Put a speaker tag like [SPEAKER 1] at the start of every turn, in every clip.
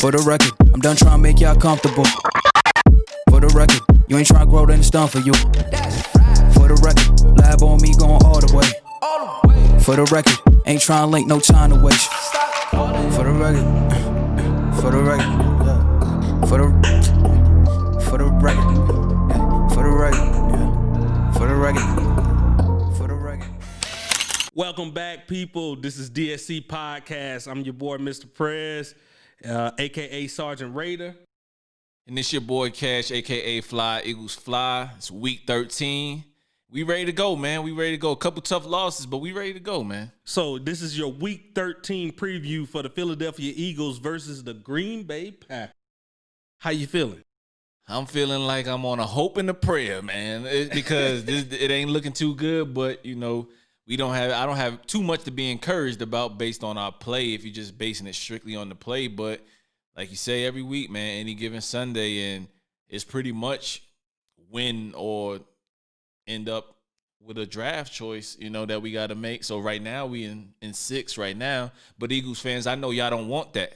[SPEAKER 1] For the record, I'm done trying to make y'all comfortable. For the record, you ain't trying to grow, then it's done for you. For the record, lab on me going all the way. For the record, ain't trying to link, no time to waste. For the record, for the record, for the record, for the record, for the record, for the record.
[SPEAKER 2] Welcome back, people. This is DSC Podcast. I'm your boy, Mr. Prez, a.k.a. Sergeant Raider.
[SPEAKER 3] And it's your boy, Cash, a.k.a. Fly Eagles Fly. It's week 13. We ready to go, man. We ready to go. A couple tough losses, but we ready to go, man.
[SPEAKER 2] So this is your week 13 preview for the Philadelphia Eagles versus the Green Bay Packers. How you feeling?
[SPEAKER 3] I'm feeling like I'm on a hope and a prayer, man, because it ain't looking too good, but, you know, I don't have too much to be encouraged about based on our play if you're just basing it strictly on the play. But like you say every week, man, any given Sunday, and it's pretty much win or end up with a draft choice, you know, that we got to make. So right now we in 6 right now. But Eagles fans, I know y'all don't want that.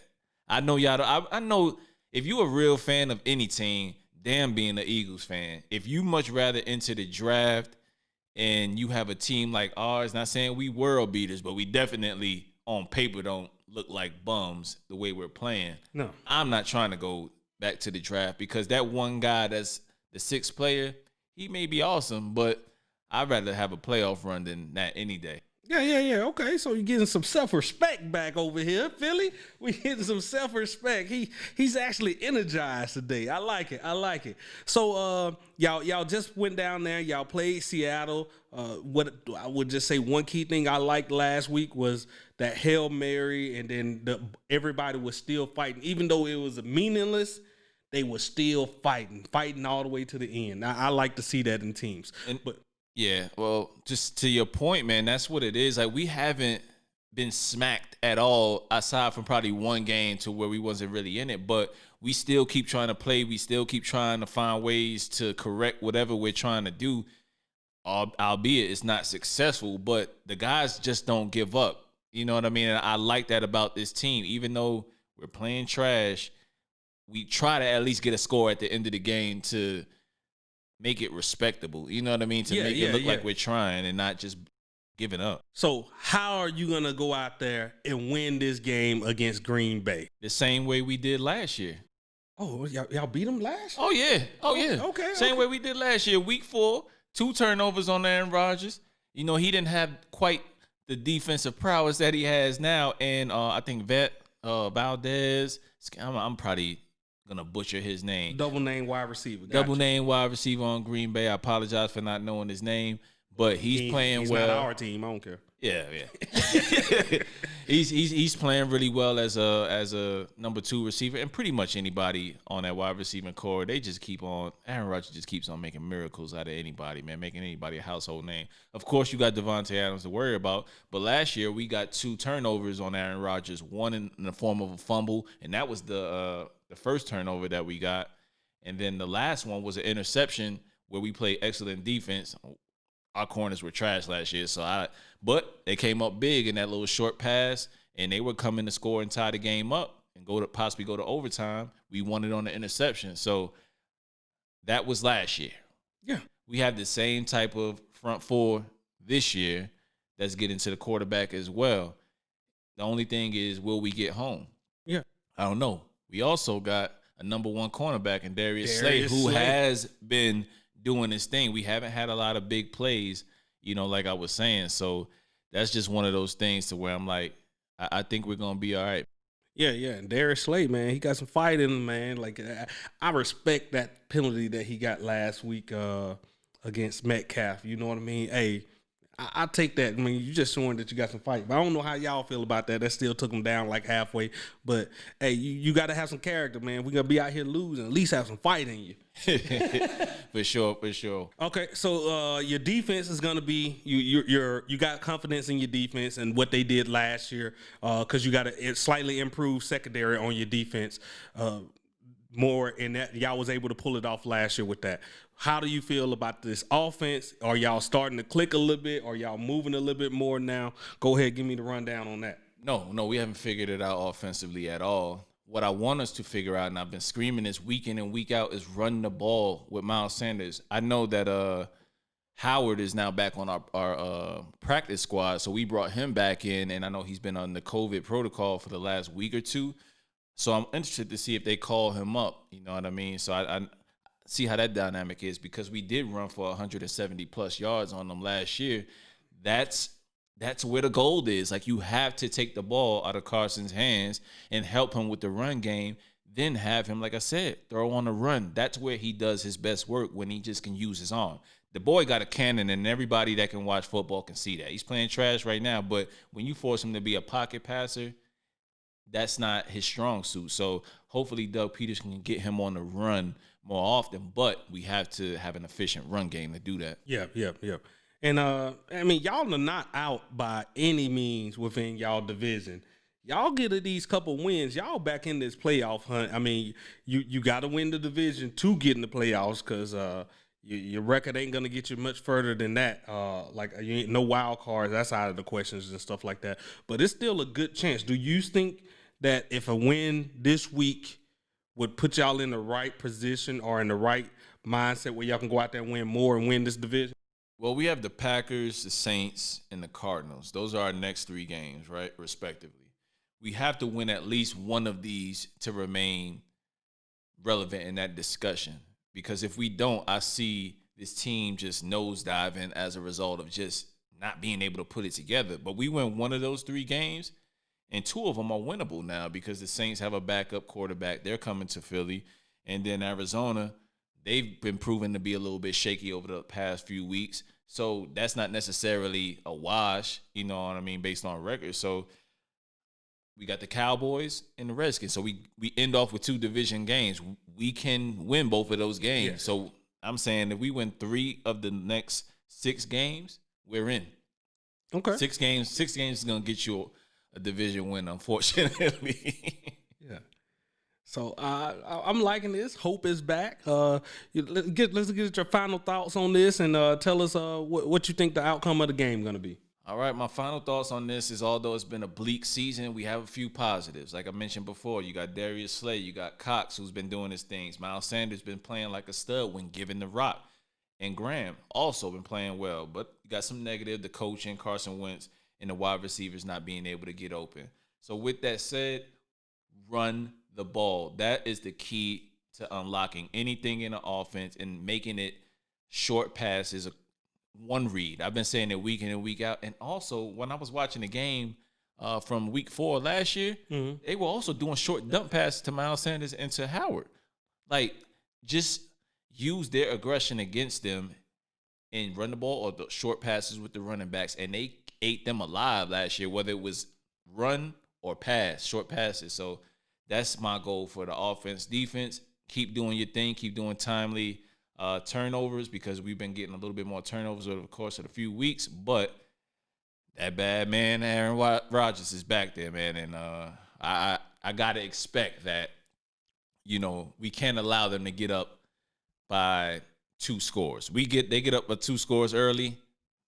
[SPEAKER 3] I know y'all don't, I know if you're a real fan of any team, damn being an Eagles fan, if you much rather enter the draft and you have a team like ours, not saying we world beaters, but we definitely on paper don't look like bums the way we're playing.
[SPEAKER 2] No.
[SPEAKER 3] I'm not trying to go back to the draft because that one guy that's the 6th player, he may be awesome, but I'd rather have a playoff run than that any day.
[SPEAKER 2] Yeah. Okay, so you're getting some self-respect back over here, Philly. We getting some self-respect. He's actually energized today. I like it. So y'all just went down there. Y'all played Seattle. What I would just say one key thing I liked last week was that Hail Mary, and then everybody was still fighting, even though it was meaningless. They were still fighting all the way to the end. I like to see that in teams, but.
[SPEAKER 3] Yeah, well, just to your point, man, that's what it is. Like, we haven't been smacked at all, aside from probably one game to where we wasn't really in it, but we still keep trying to play. We still keep trying to find ways to correct whatever we're trying to do, albeit it's not successful, but the guys just don't give up. You know what I mean? And I like that about this team. Even though we're playing trash, we try to at least get a score at the end of the game to make it respectable. You know what I mean? To make it look like we're trying and not just giving up.
[SPEAKER 2] So how are you going to go out there and win this game against Green Bay?
[SPEAKER 3] The same way we did last year.
[SPEAKER 2] Oh, y'all beat them last year?
[SPEAKER 3] Oh, yeah.
[SPEAKER 2] Okay.
[SPEAKER 3] Same way we did last year. Week 4, 2 turnovers on Aaron Rodgers. You know, he didn't have quite the defensive prowess that he has now. And I think Valdez, I'm probably gonna butcher his name.
[SPEAKER 2] Double name wide receiver.
[SPEAKER 3] Double name wide receiver on Green Bay. I apologize for not knowing his name, but he's playing well.
[SPEAKER 2] He's not our team. I don't care.
[SPEAKER 3] Yeah. he's playing really well as a number 2 receiver, and pretty much anybody on that wide receiving core. They just keep on. Aaron Rodgers just keeps on making miracles out of anybody, man, making anybody a household name. Of course, you got Devontae Adams to worry about, but last year we got 2 turnovers on Aaron Rodgers. One in the form of a fumble, and that was the first turnover that we got, and then the last one was an interception where we played excellent defense. Our corners were trash last year, but they came up big in that little short pass, and they were coming to score and tie the game up and possibly go to overtime. We won it on the interception, so that was last year.
[SPEAKER 2] Yeah,
[SPEAKER 3] we have the same type of front 4 this year that's getting to the quarterback as well. The only thing is, will we get home?
[SPEAKER 2] Yeah,
[SPEAKER 3] I don't know. We also got a number 1 cornerback in Darius Slay, who has been doing his thing. We haven't had a lot of big plays, you know, like I was saying. So that's just one of those things to where I'm like, I think we're going to be all right.
[SPEAKER 2] Yeah. And Darius Slay, man, he got some fight in him, man. Like, I respect that penalty that he got last week against Metcalf. You know what I mean? Hey, I take that. I mean, you just showing that you got some fight. But I don't know how y'all feel about that. That still took him down like halfway. But, hey, you got to have some character, man. We're going to be out here losing. At least have some fight in you.
[SPEAKER 3] For sure.
[SPEAKER 2] Okay, so your defense is going to be you got confidence in your defense and what they did last year because you got a slightly improved secondary on your defense. More in that y'all was able to pull it off last year with that. How do you feel about this offense? Are y'all starting to click a little bit? Are y'all moving a little bit more now? Go ahead, give me the rundown on that.
[SPEAKER 3] No, we haven't figured it out offensively at all. what I want us to figure out, and I've been screaming this week in and week out, is run the ball with Miles Sanders. I know that Howard is now back on our practice squad, so we brought him back in, and I know he's been on the COVID protocol for the last week or two. So I'm interested to see if they call him up. You know what I mean? So I see how that dynamic is, because we did run for 170 plus yards on them last year. That's where the gold is. Like, you have to take the ball out of Carson's hands and help him with the run game, then have him, like I said, throw on the run. That's where he does his best work, when he just can use his arm. The boy got a cannon, and everybody that can watch football can see that. He's playing trash right now, but when you force him to be a pocket passer, that's not his strong suit. So hopefully Doug Peterson can get him on the run more often, but we have to have an efficient run game to do that.
[SPEAKER 2] Yeah. And, I mean, y'all are not out by any means within y'all division. Y'all get these couple wins, y'all back in this playoff hunt. I mean, you got to win the division to get in the playoffs, because your record ain't going to get you much further than that. Like, you ain't no wild cards, that's out of the questions and stuff like that. But it's still a good chance. Do you think that if a win this week would put y'all in the right position or in the right mindset where y'all can go out there and win more and win this division?
[SPEAKER 3] Well, we have the Packers, the Saints, and the Cardinals. Those are our next 3 games, right, respectively. We have to win at least one of these to remain relevant in that discussion, because if we don't, I see this team just nosediving as a result of just not being able to put it together. But we win one of those 3 games, and 2 of them are winnable now, because the Saints have a backup quarterback. They're coming to Philly. And then Arizona, they've been proven to be a little bit shaky over the past few weeks. So that's not necessarily a wash, you know what I mean, based on record. So we got the Cowboys and the Redskins. So we end off with 2 division games. We can win both of those games. Yeah. So I'm saying if we win 3 of the next 6 games, we're in.
[SPEAKER 2] Okay.
[SPEAKER 3] 6 games is going to get you a division win, unfortunately.
[SPEAKER 2] Yeah. So I'm liking this. Hope is back. Let's get your final thoughts on this, and tell us what you think the outcome of the game is going to be.
[SPEAKER 3] All right, my final thoughts on this is, although it's been a bleak season, we have a few positives. Like I mentioned before, you got Darius Slay, you got Cox, who's been doing his things. Miles Sanders been playing like a stud when given the rock. And Graham also been playing well. But you got some negative, the coaching, Carson Wentz, and the wide receivers not being able to get open. So with that said, run the ball. That is the key to unlocking anything in the offense and making it short passes, one read. I've been saying it week in and week out. And also, when I was watching the game from week 4 last year, they were also doing short dump passes to Miles Sanders and to Howard. Like, just use their aggression against them and run the ball, or the short passes with the running backs. And they ate them alive last year, whether it was run or pass, short passes. So that's my goal for the offense. Defense, keep doing your thing, keep doing timely turnovers, because we've been getting a little bit more turnovers over the course of a few weeks. But that bad man, Aaron Rodgers, is back there, man. And I got to expect that, you know, we can't allow them to get up by 2 scores. They get up by 2 scores early,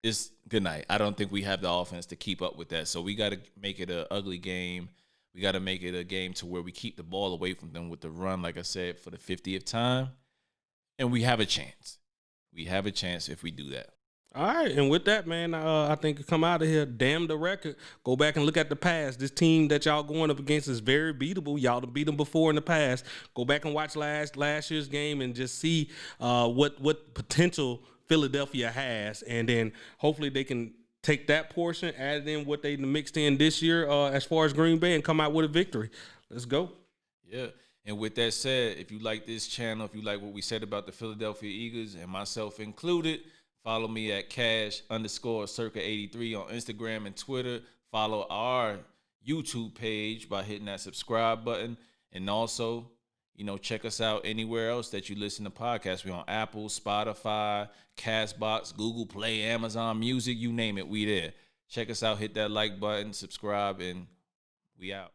[SPEAKER 3] it's good night. I don't think we have the offense to keep up with that. So we got to make it an ugly game. We got to make it a game to where we keep the ball away from them with the run, like I said, for the 50th time. And we have a chance. We have a chance if we do that.
[SPEAKER 2] All right, and with that, man, I think you come out of here, damn the record. Go back and look at the past. This team that y'all going up against is very beatable. Y'all have beat them before in the past. Go back and watch last year's game and just see what potential Philadelphia has, and then hopefully they can take that portion, add in what they mixed in this year as far as Green Bay, and come out with a victory. Let's go.
[SPEAKER 3] Yeah. And with that said, if you like this channel, if you like what we said about the Philadelphia Eagles, and myself included, follow me at cash_circa83 on Instagram and Twitter. Follow our YouTube page by hitting that subscribe button. And also, you know, check us out anywhere else that you listen to podcasts. We're on Apple, Spotify, Castbox, Google Play, Amazon Music, you name it, we there. Check us out, hit that like button, subscribe, and we out.